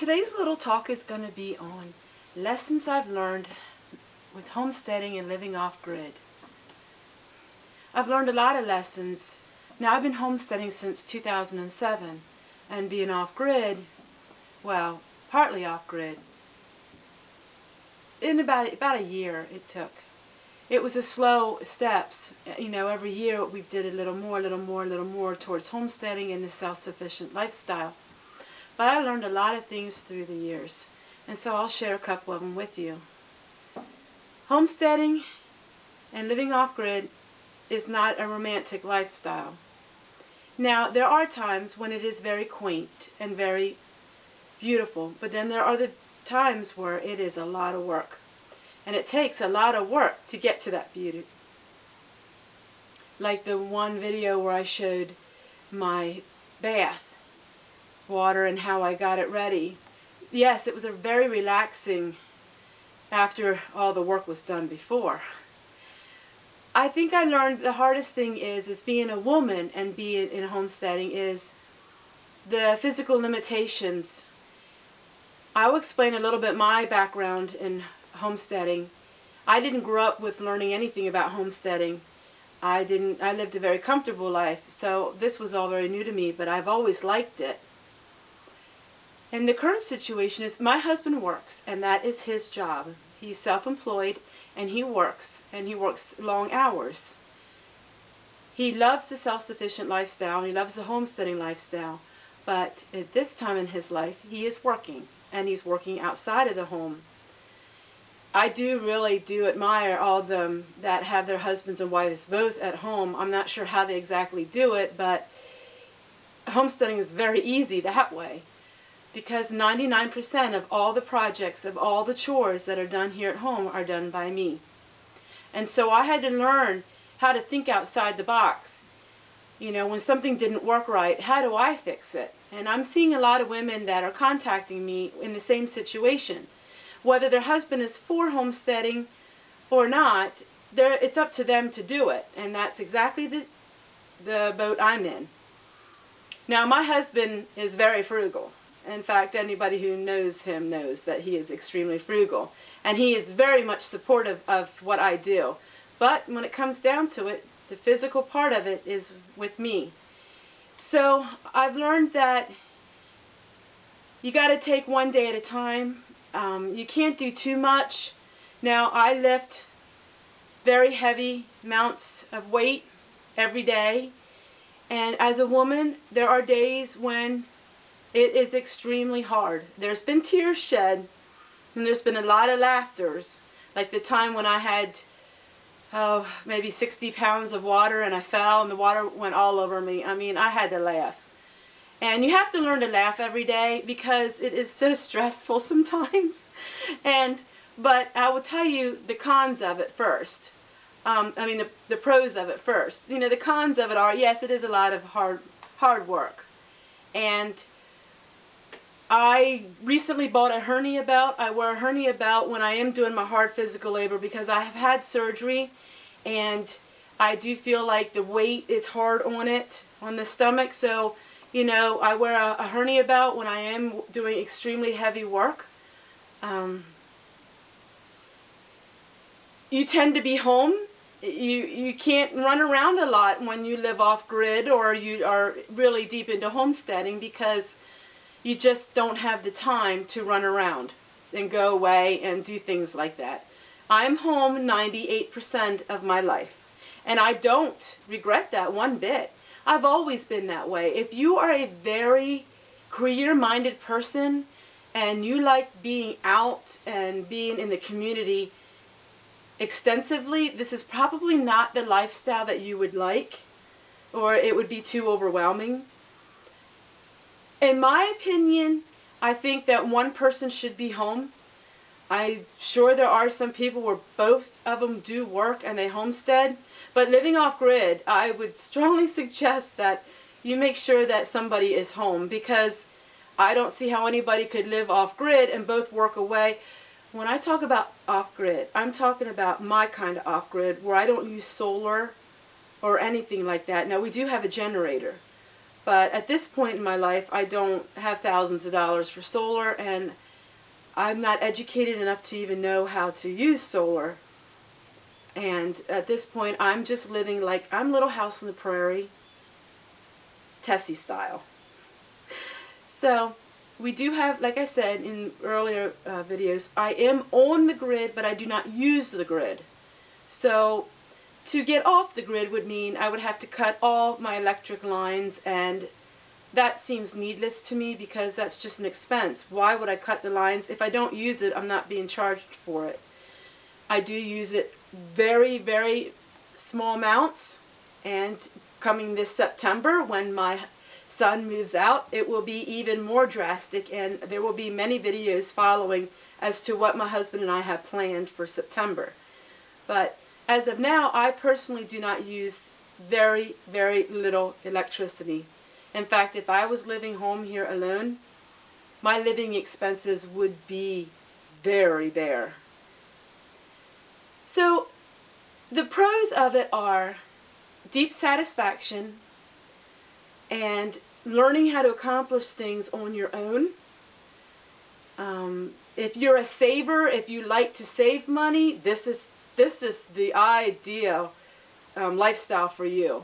Today's little talk is going to be on lessons I've learned with homesteading and living off-grid. I've learned a lot of lessons. Now, I've been homesteading since 2007, and being off-grid, well, partly off-grid, in about a year it took. It was a slow steps. You know, every year we did a little more towards homesteading and the self-sufficient lifestyle. But I learned a lot of things through the years, and so I'll share a couple of them with you. Homesteading and living off-grid is not a romantic lifestyle. Now, there are times when it is very quaint and very beautiful, but then there are the times where it is a lot of work. And it takes a lot of work to get to that beauty. Like the one video where I showed my bath water and how I got it ready. Yes, it was a very relaxing after all the work was done before. I think I learned the hardest thing is being a woman and being in homesteading is the physical limitations. I will explain a little bit my background in homesteading. I didn't grow up with learning anything about homesteading. I lived a very comfortable life, so this was all very new to me, but I've always liked it. And the current situation is my husband works, and that is his job. He's self-employed, and he works long hours. He loves the self-sufficient lifestyle, and he loves the homesteading lifestyle, but at this time in his life, he is working, and he's working outside of the home. I really do admire all of them that have their husbands and wives both at home. I'm not sure how they exactly do it, but homesteading is very easy that way, because 99% of all the projects, of all the chores that are done here at home are done by me. And so I had to learn how to think outside the box. You know, when something didn't work right, how do I fix it? And I'm seeing a lot of women that are contacting me in the same situation. Whether their husband is for homesteading or not, it's up to them to do it. And that's exactly the boat I'm in. Now, my husband is very frugal. In fact, anybody who knows him knows that he is extremely frugal. And he is very much supportive of what I do. But when it comes down to it, the physical part of it is with me. So I've learned that you got to take one day at a time. You can't do too much. Now, I lift very heavy amounts of weight every day. And as a woman, there are days when it is extremely hard. There's been tears shed, and there's been a lot of laughters. Like the time when I had, maybe 60 pounds of water and I fell and the water went all over me. I mean, I had to laugh. And you have to learn to laugh every day because it is so stressful sometimes. But I will tell you the cons of it first. The pros of it first. You know, the cons of it are, yes, it is a lot of hard work. And I recently bought a hernia belt. I wear a hernia belt when I am doing my hard physical labor because I have had surgery, and I do feel like the weight is hard on it, on the stomach. So, you know, I wear a hernia belt when I am doing extremely heavy work. You tend to be home. You can't run around a lot when you live off-grid or you are really deep into homesteading because you just don't have the time to run around and go away and do things like that. I'm home 98% of my life, and I don't regret that one bit. I've always been that way. If you are a very career-minded person and you like being out and being in the community extensively, this is probably not the lifestyle that you would like, or it would be too overwhelming. In my opinion, I think that one person should be home. I'm sure there are some people where both of them do work and they homestead, but living off-grid, I would strongly suggest that you make sure that somebody is home, because I don't see how anybody could live off-grid and both work away. When I talk about off-grid, I'm talking about my kind of off-grid where I don't use solar or anything like that. Now, we do have a generator, But at this point in my life, I don't have thousands of dollars for solar, and I'm not educated enough to even know how to use solar. And at this point, I'm just living like I'm Little House on the Prairie, Tessie style. So we do have, like I said in earlier videos, I am on the grid, but I do not use the grid. So to get off the grid would mean I would have to cut all my electric lines, and that seems needless to me because that's just an expense. Why would I cut the lines? If I don't use it, I'm not being charged for it. I do use it very, very small amounts, and coming this September when my son moves out, it will be even more drastic, and there will be many videos following as to what my husband and I have planned for September. But as of now, I personally do not use very, very little electricity. In fact, if I was living home here alone, my living expenses would be very bare. So the pros of it are deep satisfaction and learning how to accomplish things on your own. If you're a saver, if you like to save money, this is the ideal lifestyle for you.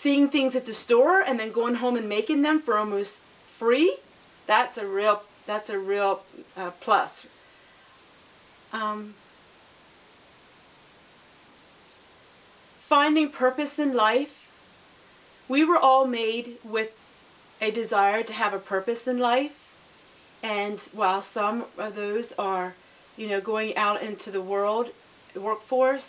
Seeing things at the store and then going home and making them for almost free, that's a real plus. Finding purpose in life. We were all made with a desire to have a purpose in life, and while some of those are, going out into the workforce,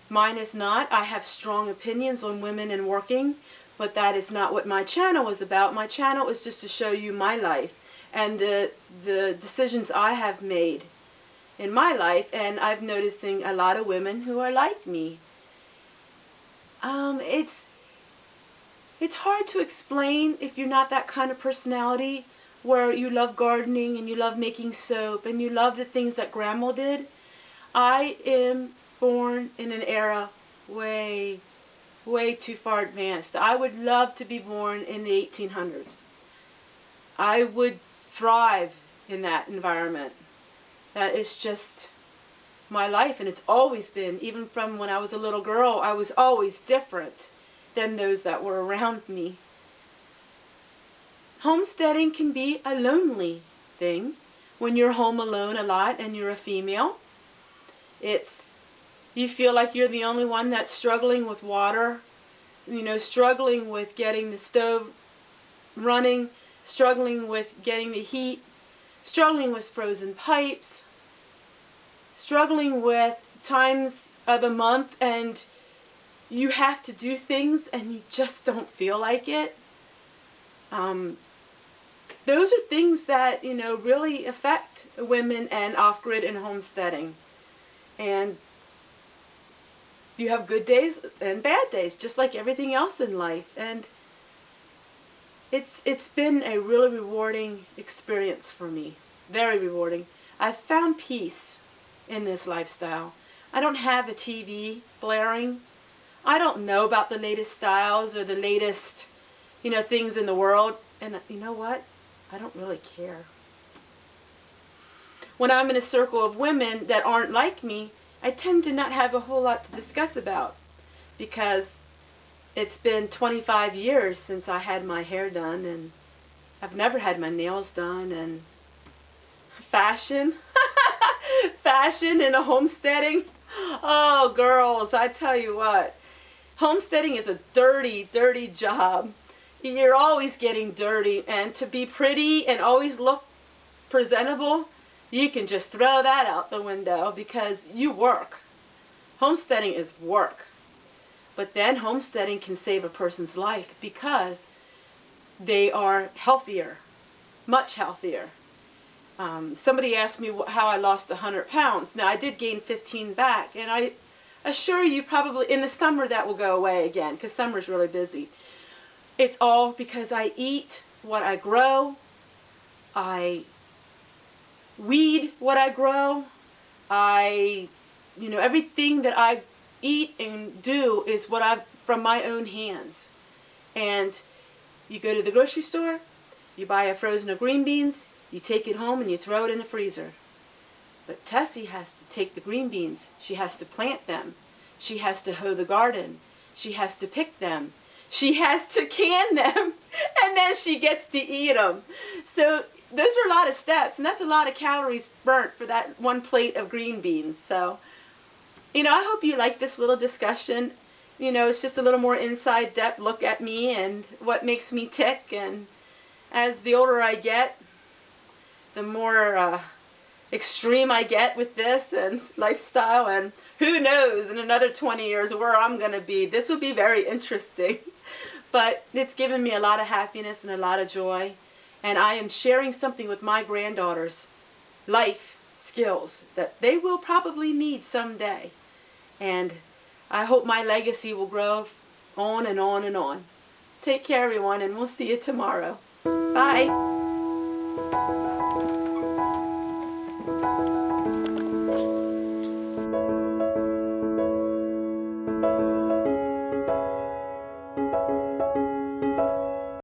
mine is not. I have strong opinions on women and working, but that is not what my channel is about. My channel is just to show you my life and the decisions I have made in my life, and I'm noticing a lot of women who are like me. It's hard to explain if you're not that kind of personality where you love gardening and you love making soap and you love the things that Grandma did. I am born in an era way, way too far advanced. I would love to be born in the 1800s. I would thrive in that environment. That is just my life, and it's always been. Even from when I was a little girl, I was always different than those that were around me. Homesteading can be a lonely thing when you're home alone a lot and you're a female. You feel like you're the only one that's struggling with water, struggling with getting the stove running, struggling with getting the heat, struggling with frozen pipes, struggling with times of the month and you have to do things and you just don't feel like it. Those are things that, really affect women and off-grid and homesteading. And you have good days and bad days, just like everything else in life. And it's been a really rewarding experience for me. Very rewarding. I've found peace in this lifestyle. I don't have a TV blaring. I don't know about the latest styles or the latest, things in the world. And you know what? I don't really care. When I'm in a circle of women that aren't like me, I tend to not have a whole lot to discuss about because it's been 25 years since I had my hair done, and I've never had my nails done, and fashion, fashion in a homesteading. Oh, girls, I tell you what. Homesteading is a dirty, dirty job. You're always getting dirty, and to be pretty and always look presentable, you can just throw that out the window because you work. Homesteading is work. But then homesteading can save a person's life because they are healthier, much healthier. Somebody asked me how I lost 100 pounds. Now, I did gain 15 back, and I assure you probably in the summer that will go away again because summer's really busy. It's all because I eat what I grow. I weed what I grow. Everything that I eat and do is what from my own hands. And you go to the grocery store, you buy a frozen of green beans, you take it home and you throw it in the freezer. But Tessie has to take the green beans. She has to plant them. She has to hoe the garden. She has to pick them. She has to can them. And then she gets to eat them. So those are a lot of steps. And that's a lot of calories burnt for that one plate of green beans. So, I hope you like this little discussion. It's just a little more inside depth look at me and what makes me tick. And as the older I get, the more extreme I get with this and lifestyle, and who knows in another 20 years where I'm going to be. This will be very interesting, but it's given me a lot of happiness and a lot of joy, and I am sharing something with my granddaughters, life skills that they will probably need someday, and I hope my legacy will grow on and on and on. Take care, everyone, and we'll see you tomorrow. Bye.